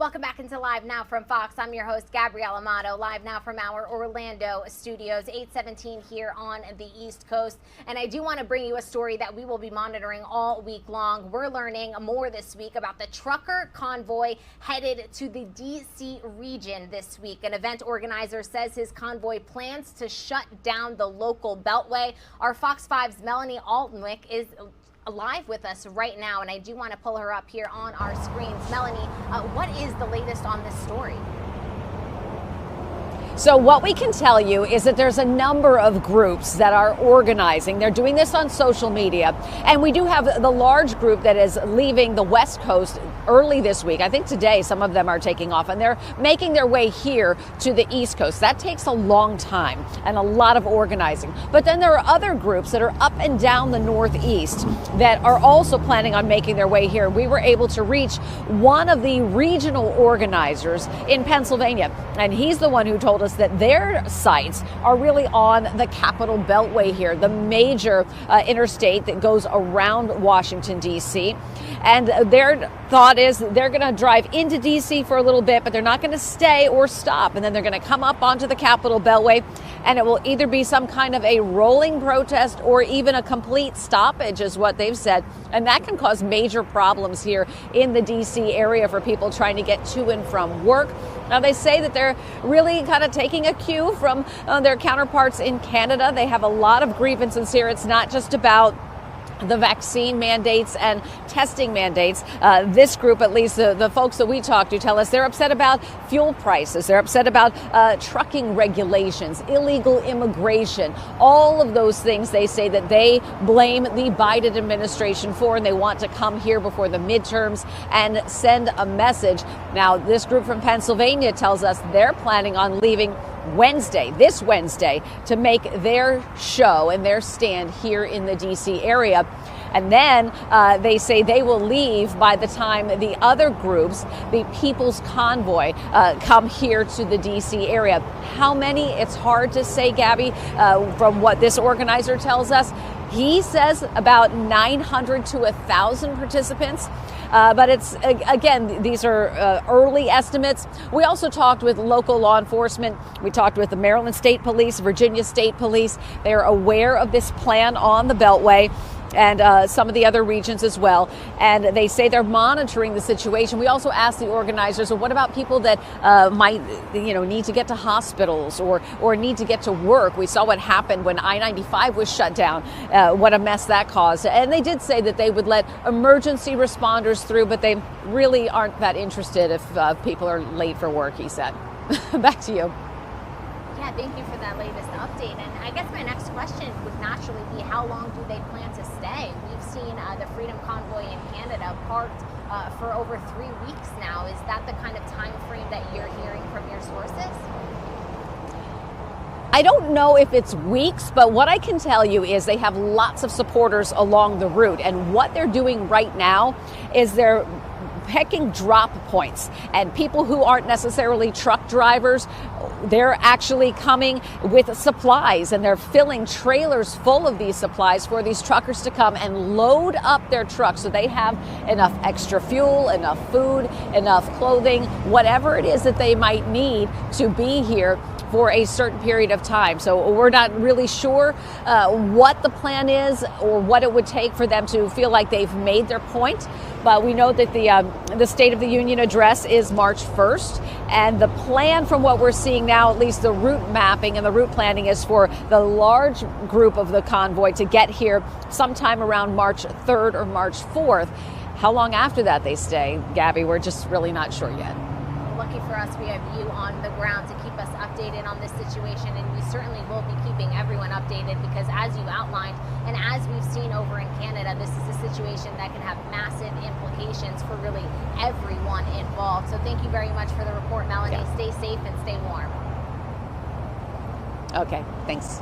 Welcome back into Live Now from Fox. I'm your host, Gabrielle Amato, live now from our Orlando studios, 8:17 here on the East Coast. And I do want to bring you a story that we will be monitoring all week long. We're learning more this week about the trucker convoy headed to the D.C. region this week. An event organizer says his convoy plans to shut down the local beltway. Our Fox 5's Melanie Altenwick is live with us right now, and I do want to pull her up here on our screens. Melanie, what is the latest on this story? So what we can tell you is that there's a number of groups that are organizing. They're doing this on social media. And we do have the large group that is leaving the West Coast early this week. I think today some of them are taking off, and they're making their way here to the East Coast. That takes a long time and a lot of organizing. But then there are other groups that are up and down the Northeast that are also planning on making their way here. We were able to reach one of the regional organizers in Pennsylvania, and he's the one who told us that their sites are really on the Capitol Beltway here, the major interstate that goes around Washington, D.C. And their thought is they're going to drive into D.C. for a little bit, but they're not going to stay or stop. And then they're going to come up onto the Capitol Beltway, and it will either be some kind of a rolling protest or even a complete stoppage, is what they've said. And that can cause major problems here in the D.C. area for people trying to get to and from work. Now, they say that they're really kind of taking a cue from their counterparts in Canada. They have a lot of grievances here. It's not just about the vaccine mandates and testing mandates. This group, at least the folks that we talk to, tell us they're upset about fuel prices. They're upset about trucking regulations, illegal immigration, all of those things they say that they blame the Biden administration for, and they want to come here before the midterms and send a message. Now, this group from Pennsylvania tells us they're planning on leaving this Wednesday, to make their show and their stand here in the D.C. area. And then they say they will leave by the time the other groups, the People's Convoy, come here to the D.C. area. How many? It's hard to say, Gabby, from what this organizer tells us. He says about 900 to 1,000 participants. But it's, again, these are early estimates. We also talked with local law enforcement. We talked with the Maryland State Police, Virginia State Police. They're aware of this plan on the Beltway, and some of the other regions as well. And they say they're monitoring the situation. We also asked the organizers, well, what about people that might, need to get to hospitals or need to get to work? We saw what happened when I-95 was shut down, what a mess that caused. And they did say that they would let emergency responders through, but they really aren't that interested if people are late for work, he said. Back to you. Yeah, thank you for that latest update. And I guess my next question would naturally be, how long do they plan to stay? We've seen the Freedom Convoy in Canada parked for over 3 weeks now. Is that the kind of time frame that you're hearing from your sources? I don't know if it's weeks, but what I can tell you is they have lots of supporters along the route. And what they're doing right now is they're picking drop points, and people who aren't necessarily truck drivers, they're actually coming with supplies, and they're filling trailers full of these supplies for these truckers to come and load up their trucks so they have enough extra fuel, enough food, enough clothing, whatever it is that they might need to be here for a certain period of time. So we're not really sure what the plan is or what it would take for them to feel like they've made their point. But we know that the State of the Union address is March 1st. And the plan, from what we're seeing now, at least the route mapping and the route planning, is for the large group of the convoy to get here sometime around March 3rd or March 4th. How long after that they stay, Gabby, we're just really not sure yet. Lucky for us, we have you on the ground to keep us updated on this situation, and we certainly will be keeping everyone updated, because as you outlined and as we've seen over in Canada, this is a situation that can have massive implications for really everyone involved. So thank you very much for the report, Melanie. Yeah. Stay safe and stay warm. Okay, thanks.